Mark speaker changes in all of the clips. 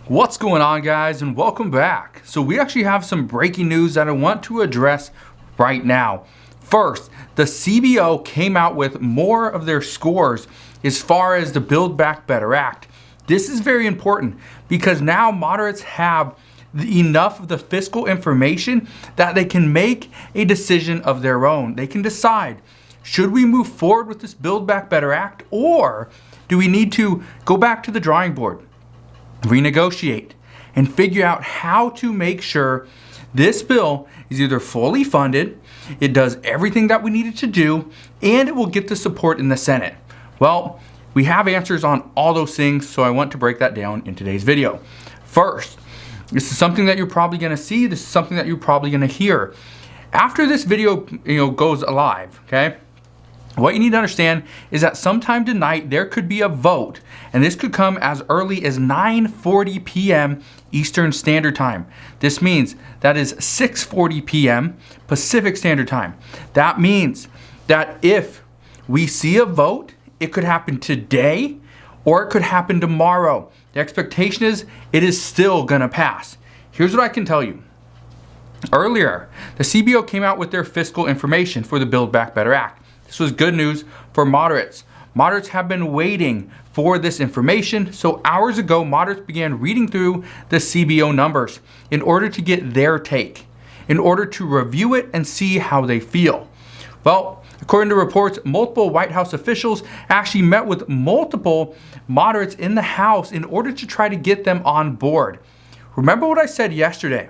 Speaker 1: What's going on, guys, and welcome back. So we actually have some breaking news that I want to address right now. First, the CBO came out with more of their scores as far as the Build Back Better Act. This is very important because now moderates have enough of the fiscal information that they can make a decision of their own. They can decide, should we move forward with this Build Back Better Act, or do we need to go back to the drawing board, renegotiate, and figure out how to make sure this bill is either fully funded, it does everything that we need it to do, and it will get the support in the Senate. Well, we have answers on all those things, so I want to break that down in today's video. First, this is something that you're probably going to see. This is something that you're probably going to hear. After this video goes live, okay? What you need to understand is that sometime tonight there could be a vote, and this could come as early as 9:40 p.m. Eastern Standard Time. This means that is 6:40 p.m. Pacific Standard Time. That means that if we see a vote, it could happen today or it could happen tomorrow. The expectation is it is still gonna pass. Here's what I can tell you. Earlier, the CBO came out with their fiscal information for the Build Back Better Act. This was good news for moderates. Moderates have been waiting for this information, so hours ago, moderates began reading through the CBO numbers in order to get their take, in order to review it and see how they feel. Well, according to reports, multiple White House officials actually met with multiple moderates in the House in order to try to get them on board. Remember what I said yesterday?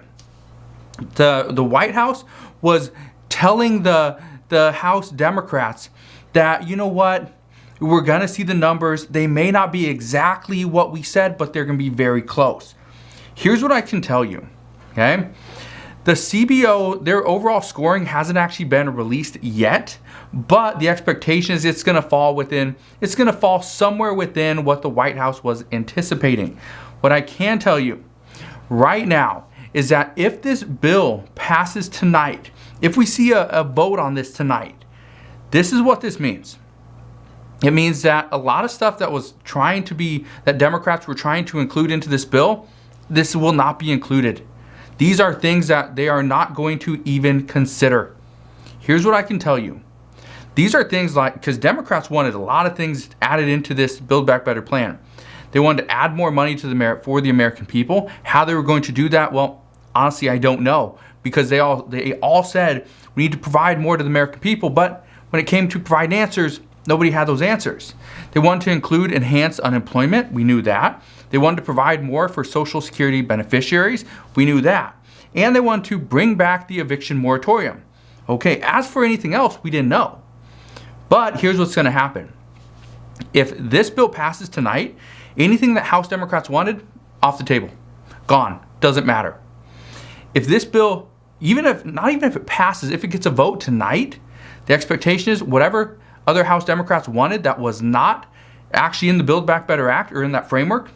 Speaker 1: The White House was telling the House Democrats that, you know what, we're gonna see the numbers. They may not be exactly what we said, but they're gonna be very close. Here's what I can tell you, okay? The CBO, their overall scoring hasn't actually been released yet, but the expectation is it's gonna fall somewhere within what the White House was anticipating. What I can tell you right now is that if this bill passes tonight, if we see a vote on this tonight, this is what this means. It means that a lot of stuff that Democrats were trying to include into this bill, this will not be included. These are things that they are not going to even consider. Here's what I can tell you. These are things like, because Democrats wanted a lot of things added into this Build Back Better plan. They wanted to add more money to for the American people. How they were going to do that, well, honestly, I don't know, because they all said we need to provide more to the American people, but when it came to provide answers, nobody had those answers. They wanted to include enhanced unemployment. We knew that. They wanted to provide more for Social Security beneficiaries. We knew that. And they wanted to bring back the eviction moratorium. Okay, as for anything else, we didn't know. But here's what's going to happen. If this bill passes tonight, anything that House Democrats wanted, off the table. Gone. Doesn't matter. If this bill, not even if it passes, if it gets a vote tonight, the expectation is whatever other House Democrats wanted that was not actually in the Build Back Better Act or in that framework,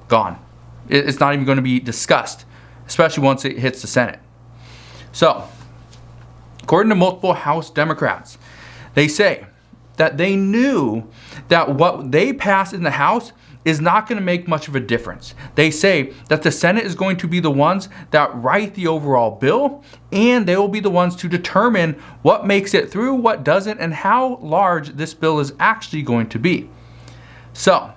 Speaker 1: gone. It's not even going to be discussed, especially once it hits the Senate. So, according to multiple House Democrats, they say that they knew that what they passed in the House is not going to make much of a difference. They say that the Senate is going to be the ones that write the overall bill, and they will be the ones to determine what makes it through, what doesn't, and how large this bill is actually going to be. So,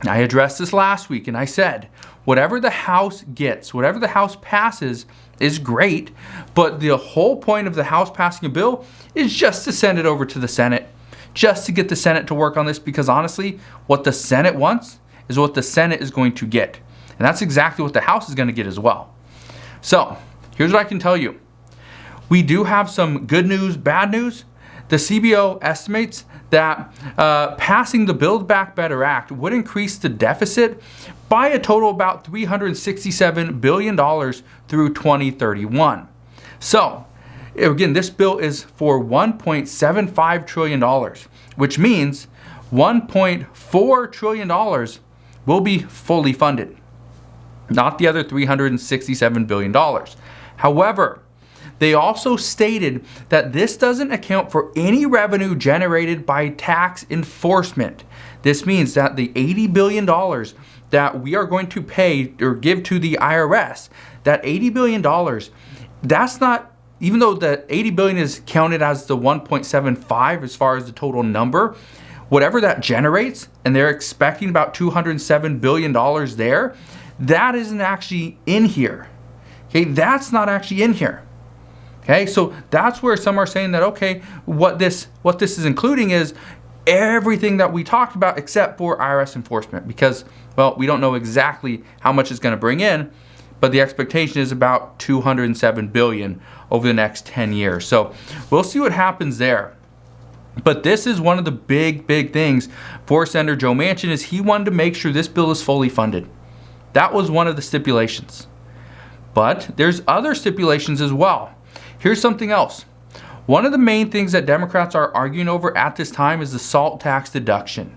Speaker 1: I addressed this last week, and I said, whatever the House gets, whatever the House passes is great, but the whole point of the House passing a bill is just to send it over to the Senate, just to get the Senate to work on this, because honestly, what the Senate wants is what the Senate is going to get. And that's exactly what the House is going to get as well. So, here's what I can tell you. We do have some good news, bad news. The CBO estimates that passing the Build Back Better Act would increase the deficit by a total of about $367 billion through 2031. So, again, this bill is for $1.75 trillion, which means $1.4 trillion will be fully funded, not the other $367 billion. However, they also stated that this doesn't account for any revenue generated by tax enforcement. This means that the $80 billion that we are going to pay or give to the IRS, that $80 billion, that's not, even though the $80 billion is counted as the 1.75 as far as the total number, whatever that generates, and they're expecting about $207 billion there, that isn't actually in here. Okay, that's not actually in here. Okay, so that's where some are saying that, okay, what this is including is everything that we talked about except for IRS enforcement, because, well, we don't know exactly how much it's going to bring in, but the expectation is about $207 billion over the next 10 years. So we'll see what happens there. But this is one of the big things for Senator Joe Manchin, is he wanted to make sure this bill is fully funded. That was one of the stipulations. But there's other stipulations as well. Here's something else. One of the main things that Democrats are arguing over at this time is the SALT tax deduction.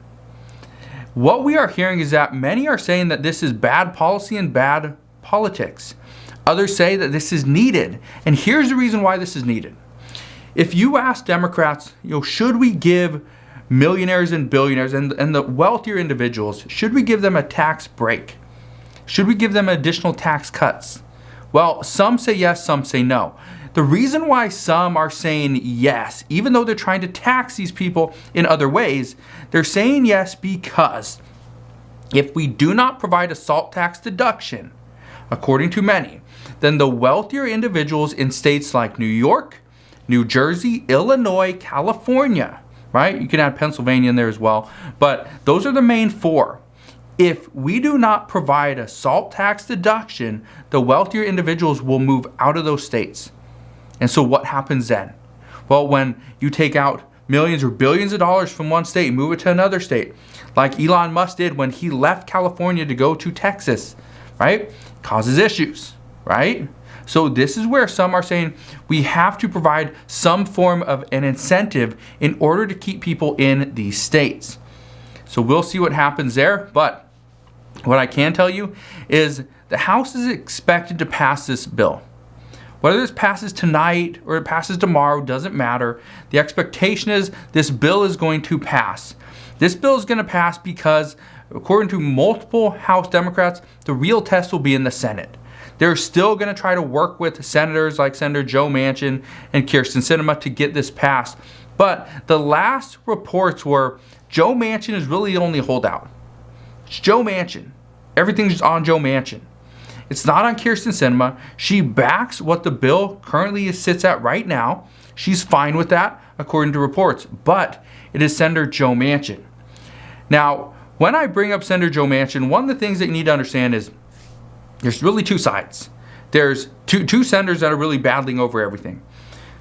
Speaker 1: What we are hearing is that many are saying that this is bad policy and bad politics. Others say that this is needed. And here's the reason why this is needed. If you ask Democrats, should we give millionaires and billionaires and the wealthier individuals, should we give them a tax break? Should we give them additional tax cuts? Well, some say yes, some say no. The reason why some are saying yes, even though they're trying to tax these people in other ways, they're saying yes because if we do not provide a SALT tax deduction, according to many, then the wealthier individuals in states like New York, New Jersey, Illinois, California, right? You can add Pennsylvania in there as well, but those are the main four. If we do not provide a SALT tax deduction, the wealthier individuals will move out of those states. And so what happens then? Well, when you take out millions or billions of dollars from one state and move it to another state, like Elon Musk did when he left California to go to Texas, right? Causes issues, right? So this is where some are saying we have to provide some form of an incentive in order to keep people in these states. So we'll see what happens there. But what I can tell you is the House is expected to pass this bill. Whether this passes tonight or it passes tomorrow doesn't matter. The expectation is this bill is going to pass. This bill is going to pass because, according to multiple House Democrats, the real test will be in the Senate. They're still going to try to work with senators like Senator Joe Manchin and Kyrsten Sinema to get this passed. But the last reports were Joe Manchin is really the only holdout. It's Joe Manchin. Everything's on Joe Manchin. It's not on Kyrsten Sinema. She backs what the bill currently sits at right now. She's fine with that, according to reports. But it is Senator Joe Manchin. Now, when I bring up Senator Joe Manchin, one of the things that you need to understand is there's really two sides. There's two senators that are really battling over everything.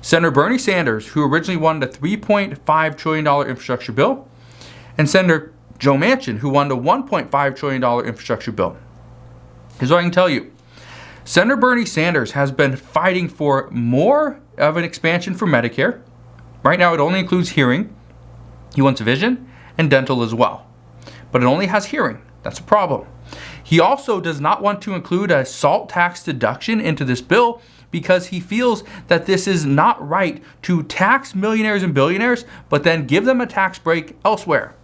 Speaker 1: Senator Bernie Sanders, who originally wanted a $3.5 trillion infrastructure bill, and Senator Joe Manchin, who wanted a $1.5 trillion infrastructure bill. Here's what I can tell you. Senator Bernie Sanders has been fighting for more of an expansion for Medicare. Right now it only includes hearing. He wants vision and dental as well. But it only has hearing. That's a problem. He also does not want to include a SALT tax deduction into this bill because he feels that this is not right to tax millionaires and billionaires, but then give them a tax break elsewhere,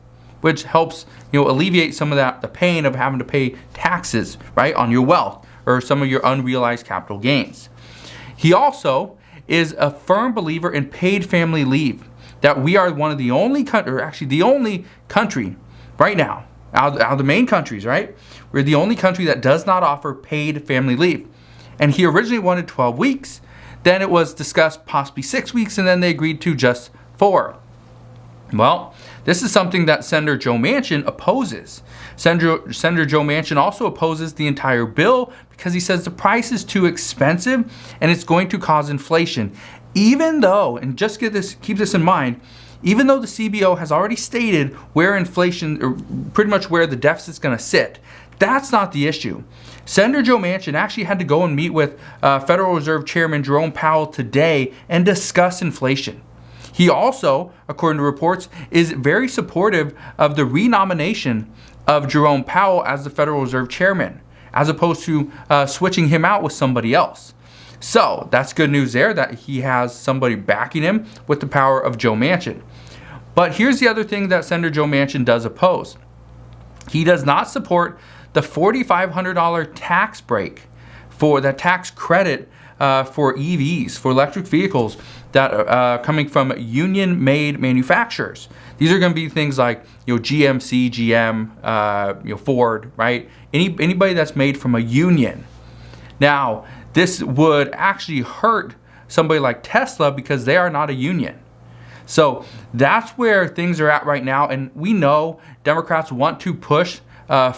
Speaker 1: which helps alleviate some of the pain of having to pay taxes, right, on your wealth or some of your unrealized capital gains. He also is a firm believer in paid family leave, that we are one of the only the only country right now, out of the main countries, right? We're the only country that does not offer paid family leave. And he originally wanted 12 weeks. Then it was discussed possibly 6 weeks, and then they agreed to just 4. Well, this is something that Senator Joe Manchin opposes. Senator Joe Manchin also opposes the entire bill because he says the price is too expensive and it's going to cause inflation. Even though, and just keep this in mind, even though the CBO has already stated where inflation, or pretty much where the deficit's going to sit, that's not the issue. Senator Joe Manchin actually had to go and meet with Federal Reserve Chairman Jerome Powell today and discuss inflation. He also, according to reports, is very supportive of the renomination of Jerome Powell as the Federal Reserve Chairman, as opposed to switching him out with somebody else. So that's good news there, that he has somebody backing him with the power of Joe Manchin. But here's the other thing that Senator Joe Manchin does oppose. He does not support the $4,500 tax break for that tax credit for EVs, for electric vehicles that are coming from union-made manufacturers. These are going to be things like GMC, GM, Ford, right? Anybody that's made from a union. Now, this would actually hurt somebody like Tesla because they are not a union. So that's where things are at right now, and we know Democrats want to push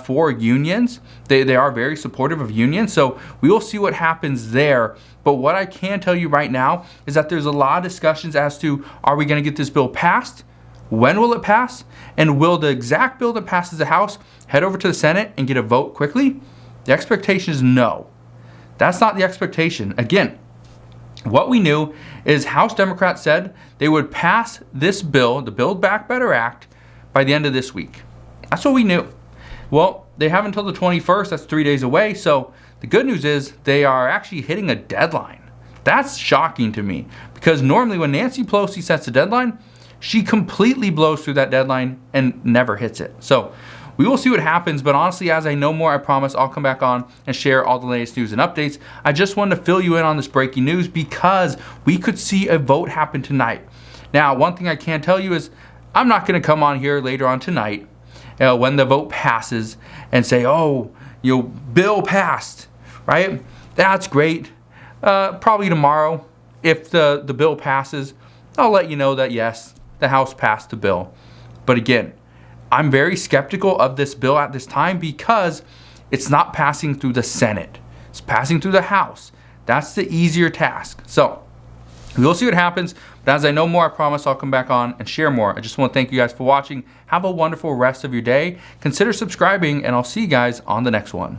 Speaker 1: for unions. They are very supportive of unions, so we will see what happens there. But what I can tell you right now is that there's a lot of discussions as to, are we going to get this bill passed? When will it pass? And will the exact bill that passes the House head over to the Senate and get a vote quickly? The expectation is no. That's not the expectation. Again, what we knew is House Democrats said they would pass this bill, the Build Back Better Act, by the end of this week. That's what we knew. Well, they have until the 21st. That's 3 days away. So the good news is they are actually hitting a deadline. That's shocking to me because normally when Nancy Pelosi sets a deadline, she completely blows through that deadline and never hits it. So we will see what happens, but honestly, as I know more, I promise I'll come back on and share all the latest news and updates. I just wanted to fill you in on this breaking news because we could see a vote happen tonight. Now, one thing I can tell you is I'm not going to come on here later on tonight when the vote passes and say, oh, bill passed, right? That's great. Probably tomorrow, if the bill passes, I'll let you know that yes, the House passed the bill. But again, I'm very skeptical of this bill at this time because it's not passing through the Senate. It's passing through the House. That's the easier task. So we'll see what happens. But as I know more, I promise I'll come back on and share more. I just want to thank you guys for watching. Have a wonderful rest of your day. Consider subscribing, and I'll see you guys on the next one.